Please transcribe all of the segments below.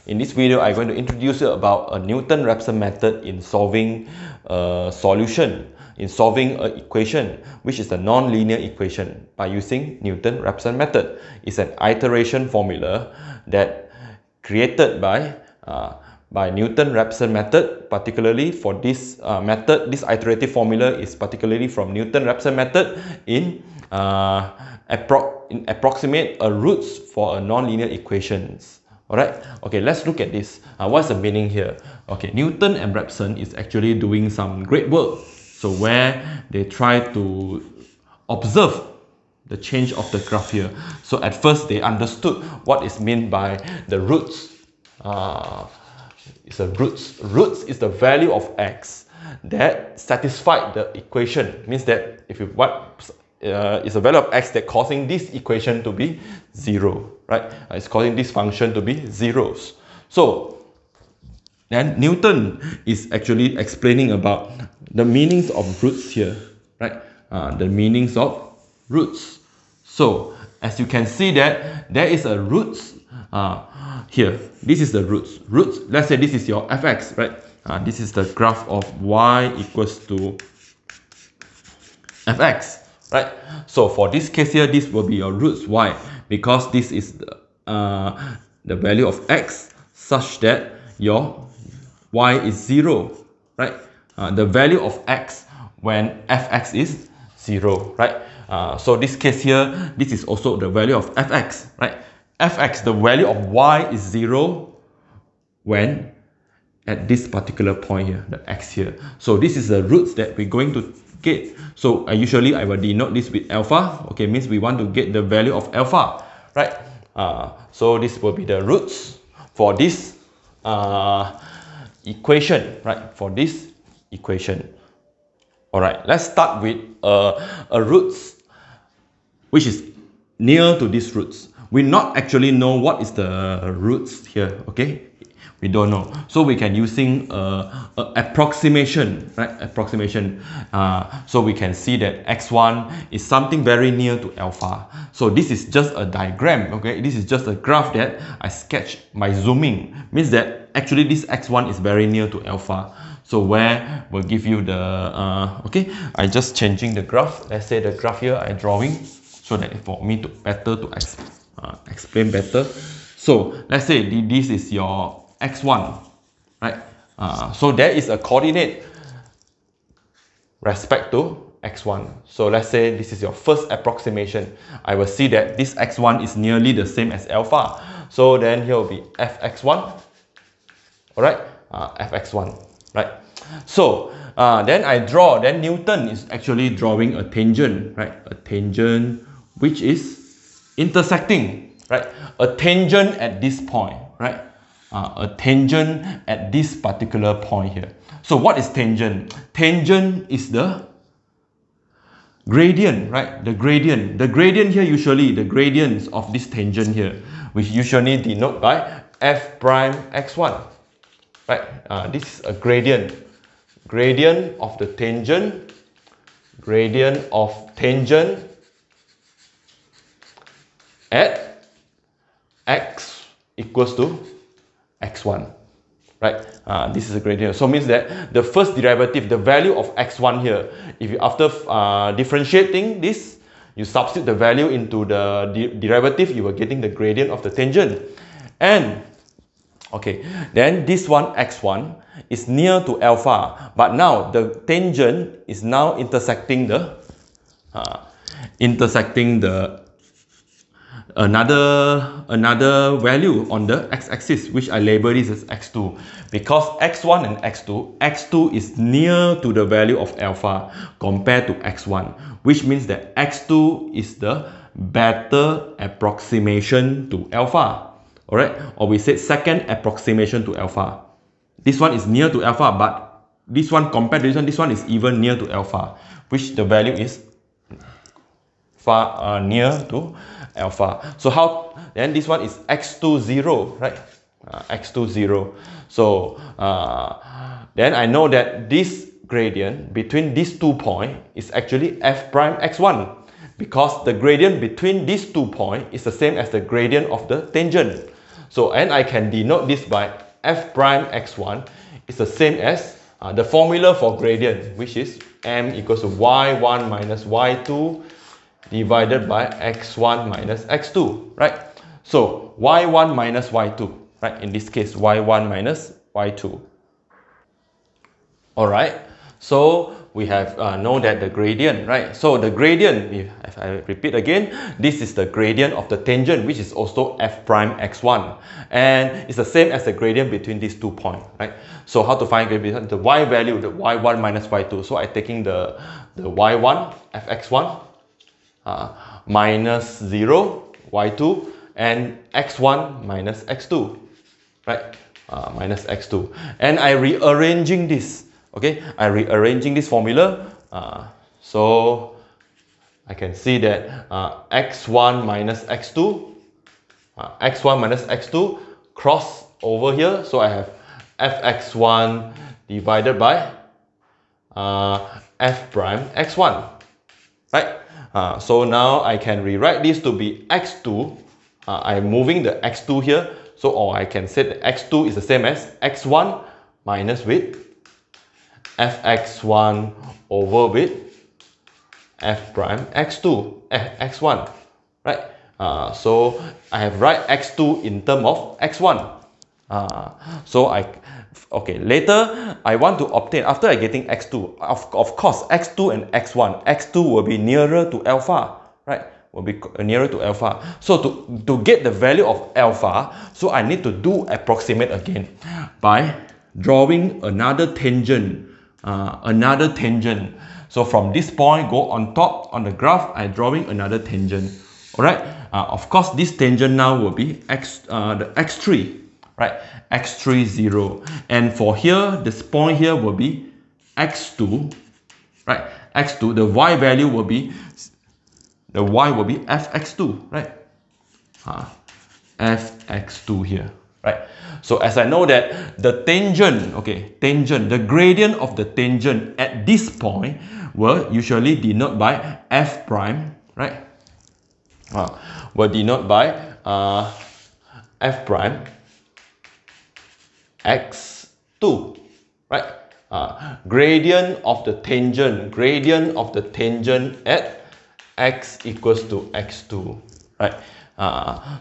In this video, I'm going to introduce you about a Newton-Raphson method in solving a solution, in solving an equation, which is a non-linear equation by using Newton-Raphson method. It's an iteration formula that created by Newton-Raphson method. Particularly for this method, this iterative formula is particularly from Newton-Raphson method in approximate a roots for a non-linear equations. Alright, okay, let's look at this. What's the meaning here? Okay, Newton and Raphson is actually doing some great work. So where they try to observe the change of the graph here. So at first they understood what is meant by the roots. It's a roots. Roots is the value of x that satisfied the equation. Means that if you is a value of x that causing this equation to be 0, right? It's causing this function to be zeros. So then Newton is actually explaining about the meanings of roots here, right? The meanings of roots. So as you can see that there is a roots here. This is the roots. Roots, let's say this is your fx, right? This is the graph of y equals to fx. Right, so for this case here, this will be your roots y, because this is the value of x such that your y is 0, right? The value of x when fx is 0, right? So this case here, this is also the value of fx, right? Fx, the value of y is 0 when at this particular point here, the x here. So this is the roots that we're going to get. So usually I will denote this with alpha. Okay, means we want to get the value of alpha, right? So this will be the roots for this equation, right? For this equation. All right, let's start with a roots which is near to these roots. We not actually know what is the roots here. Okay, we don't know, so we can using approximation, right? Approximation. So we can see that x1 is something very near to alpha. So this is just a diagram. Okay, this is just a graph that I sketched by zooming. Means that actually this x1 is very near to alpha. So where will give you the okay, I just changing the graph. Let's say the graph here I drawing so that for me to explain better. So let's say this is your x1, right? So there is a coordinate respect to x1. So let's say this is your first approximation. I will see that this x1 is nearly the same as alpha. So then here will be fx1, all right? Fx1, right? So then I draw, then Newton is actually drawing a tangent, right? A tangent which is intersecting, right? A tangent at this point, right? A tangent at this particular point here. So what is tangent? Tangent is the gradient, right? The gradient. The gradient here, usually the gradients of this tangent here, which usually denote by f prime x1, right? This is a gradient. Gradient of the tangent. Gradient of tangent at x equals to x1, right? This is a gradient. So means that the first derivative, the value of x1 here, if you after differentiating this, you substitute the value into the derivative, you are getting the gradient of the tangent. And okay, then this one x1 is near to alpha, but now the tangent is now intersecting the another value on the x-axis, which I label this as x2, because x1 and x2 is near to the value of alpha compared to x1, which means that x2 is the better approximation to alpha, all right? Or we say second approximation to alpha. This one is near to alpha, but this one compared to this one is even near to alpha, which the value is far near to alpha. So how then this one is x2 0, right? X2 0. So then I know that this gradient between these 2 points is actually f prime x1, because the gradient between these 2 points is the same as the gradient of the tangent. So, and I can denote this by f prime x1 is the same as the formula for gradient, which is m equals to y1 minus y2 divided by x1 minus x2, right? So y1 minus y2, right? In this case, y1 minus y2. All right. So we have know that the gradient, right? So the gradient, if I repeat again, this is the gradient of the tangent, which is also f prime x1, and it's the same as the gradient between these 2 points, right? So how to find gradient? The y value, the y1 minus y2. So I'm taking the y1 fx1 minus 0 y2 and x1 minus x2, right? Minus x2, and I rearranging this. Okay, I'm rearranging this formula, so I can see that x1 minus x2, x1 minus x2 cross over here, so I have fx1 divided by f prime x1, right? So now I can rewrite this to be x2. I'm moving the x2 here, so or I can say that x2 is the same as x1 minus with fx1 over with f prime x2, x1, right? So I have write x2 in term of x1. So okay, later I want to obtain, after I getting x2, of course x2 and x1 will be nearer to alpha, right? Will be nearer to alpha. So to get the value of alpha, so I need to do approximate again by drawing another tangent. So from this point, go on top on the graph, I'm drawing another tangent. All right. Of course, this tangent now will be the x3, right? x3 0, and for here, this point here will be x2, right? x2. The y value will be fx2, right? Fx2 here, right? So as I know that the tangent, the gradient of the tangent at this point will usually denote by f prime, right? Will denote by f prime x2, right? Gradient of the tangent at x equals to x2, right?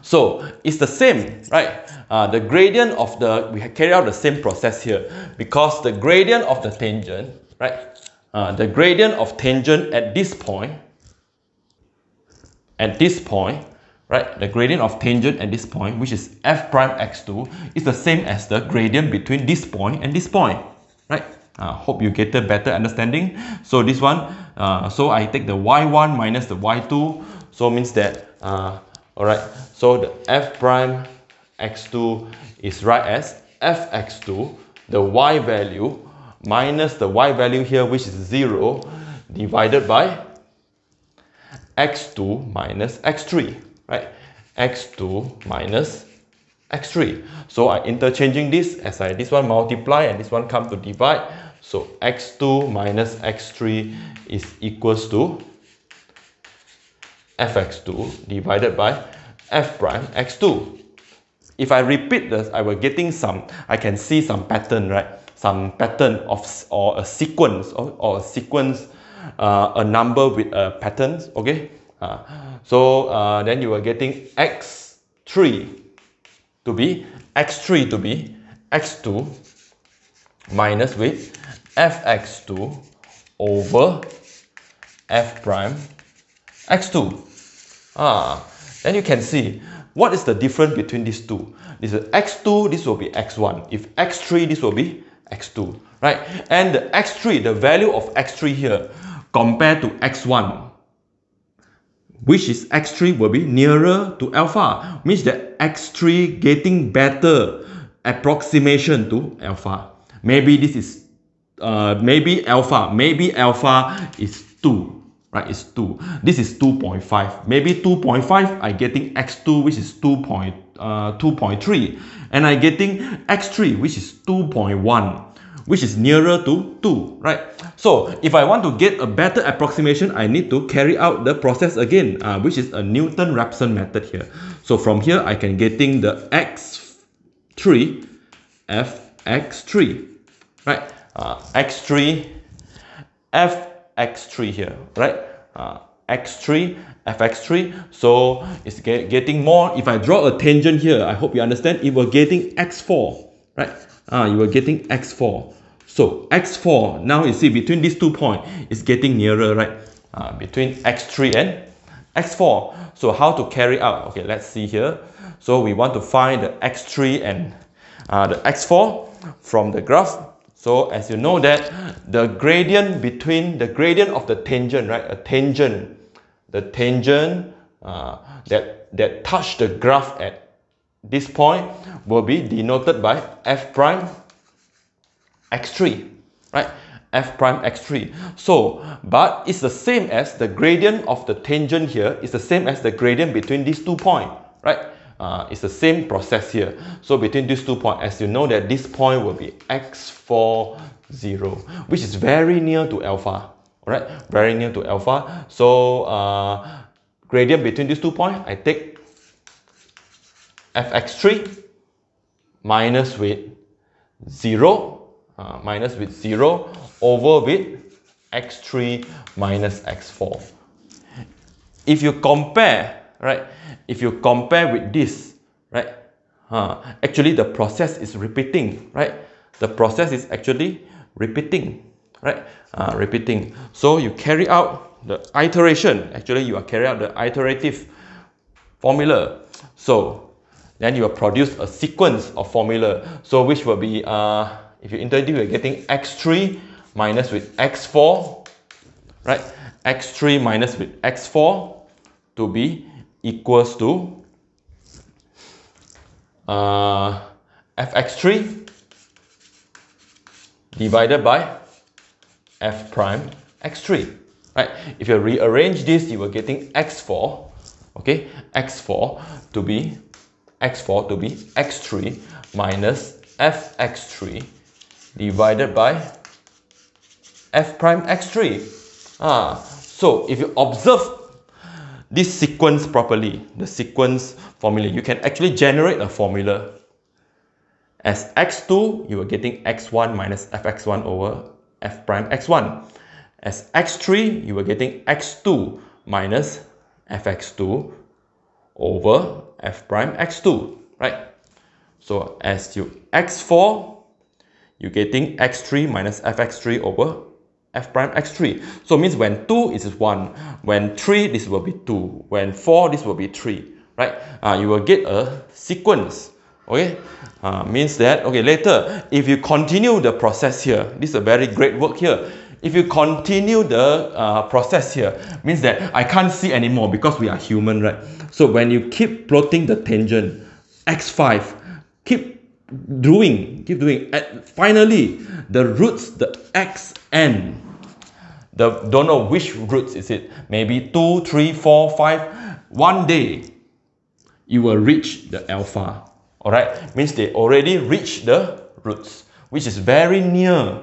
So it's the same, right? The gradient of we carry out the same process here, because the gradient of the tangent, right? The gradient of tangent at this point, right? The gradient of tangent at this point, which is f prime x2, is the same as the gradient between this point and this point, right? Hope you get a better understanding. So this one, so I take the y1 minus the y2, so means that alright, so the f prime x2 is right as fx2, the y value minus the y value here, which is 0, divided by x2 minus x3, right? x2 minus x3. So I interchanging this, as this one multiply and this one come to divide. So x2 minus x3 is equals to fx2 divided by f prime x2. If I repeat this, I can see some pattern, right? Some pattern or a sequence, a number with a patterns, okay? So then you are getting x3 to be x2 minus with fx2 over f prime x2. Then you can see what is the difference between these two. This is x2, this will be x1. If x3, this will be x2, right? And the x3, the value of x3 here compared to x1, which is x3 will be nearer to alpha, means that x3 getting better approximation to alpha. Maybe this is maybe alpha is 2, right? It's 2. This is 2.5. Maybe 2.5 I getting x2, which is 2.3, and I getting x3, which is 2.1, which is nearer to 2, right? So if I want to get a better approximation, I need to carry out the process again, which is a Newton-Raphson method here. So from here I can getting the x 3 fx3, right? X3 fx3 here, right? X3 fx3, so it's getting more. If I draw a tangent here, I hope you understand, it will getting x4, right? You were getting x4. So x4, now you see between these 2 points, it's getting nearer, right? Between x3 and x4. So how to carry out? Okay, let's see here. So we want to find the x3 and the x4 from the graph. So as you know that the gradient between the gradient of the tangent, right? A tangent, the tangent that touch the graph at this point will be denoted by f prime x3, right? F prime x3. So, but it's the same as the gradient of the tangent here is the same as the gradient between these 2 points, right? It's the same process here. So between these 2 points, as you know that this point will be x4, 0, which is very near to alpha, alright? Very near to alpha. So gradient between these 2 points, I take fx3 minus with 0, over with x3 minus x4. If you compare, right? If you compare with this, right? Actually the process is repeating, right? The process is actually repeating, right? Repeating. So you carry out the iteration. Actually, you are carrying out the iterative formula. So then you will produce a sequence of formula. So which will be, if you introduce, you're getting x3 minus with x4, right? x3 minus with x4 to be equals to fx3 divided by f prime x3, right? If you rearrange this, you are getting x4, okay? x4 to be x3 minus fx3 divided by f prime x3. So if you observe this sequence properly, the sequence formula, you can actually generate a formula. As x2, you are getting x1 minus fx1 over f prime x1. As x3, you are getting x2 minus fx2 over f prime x2, right? So as you x4, you're getting x3 minus fx3 over f prime x3. So it means when 2 is 1, when 3 this will be 2, when 4 this will be 3, right? You will get a sequence, okay? Means that, okay, later if you continue the process here, this is a very great work here. If you continue the process here, means that I can't see anymore because we are human, right? So when you keep plotting the tangent x5, keep doing, finally the roots, the xn, don't know which roots is it, maybe 2, 3, 4, 5, one day you will reach the alpha, alright? Means they already reached the roots, which is very near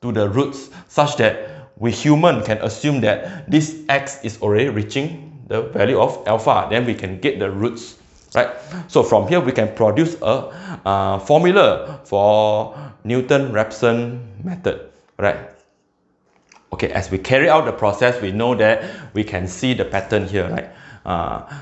to the roots, such that we human can assume that this x is already reaching the value of alpha, then we can get the roots, right? So from here we can produce a formula for Newton-Raphson method, right? Okay, as we carry out the process, we know that we can see the pattern here, right?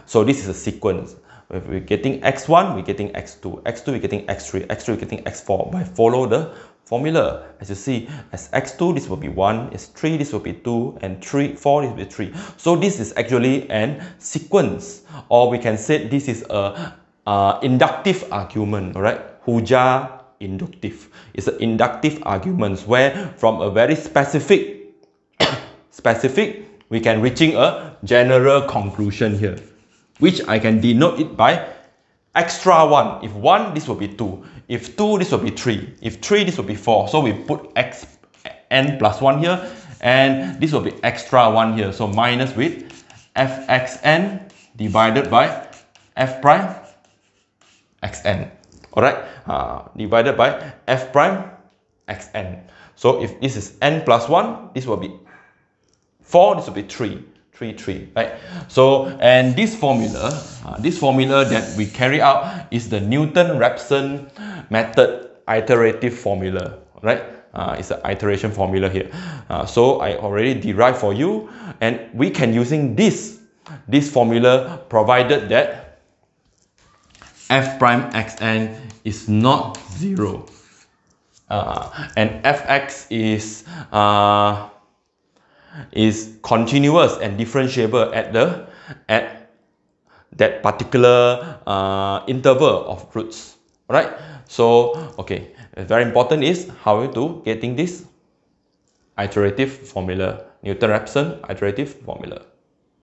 So this is a sequence. If we're getting x1, we're getting x2, x2 we're getting x3, x3 we're getting x4. By follow the formula, as you see, as x2 this will be 1, as 3 this will be 2, and 4 this will be 3. So this is actually an sequence, or we can say this is a inductive argument, alright? Hujah inductive. It's an inductive argument where from a very specific we can reaching a general conclusion here, which I can denote it by extra 1. If 1, this will be 2. If 2, this will be 3. If 3, this will be 4. So we put n plus 1 here, and this will be extra 1 here. So minus with fxn divided by f prime xn. Alright, divided by f prime xn. So if this is n plus 1, this will be 4, this will be 3. 3, 3, right? So, and this formula that we carry out is the Newton-Raphson method iterative formula, right? It's an iteration formula here. So I already derived for you, and we can using this formula provided that f prime xn is not 0, and fx is continuous and differentiable at that particular interval of roots. Right? So okay, very important is how to getting this iterative formula, Newton-Raphson iterative formula.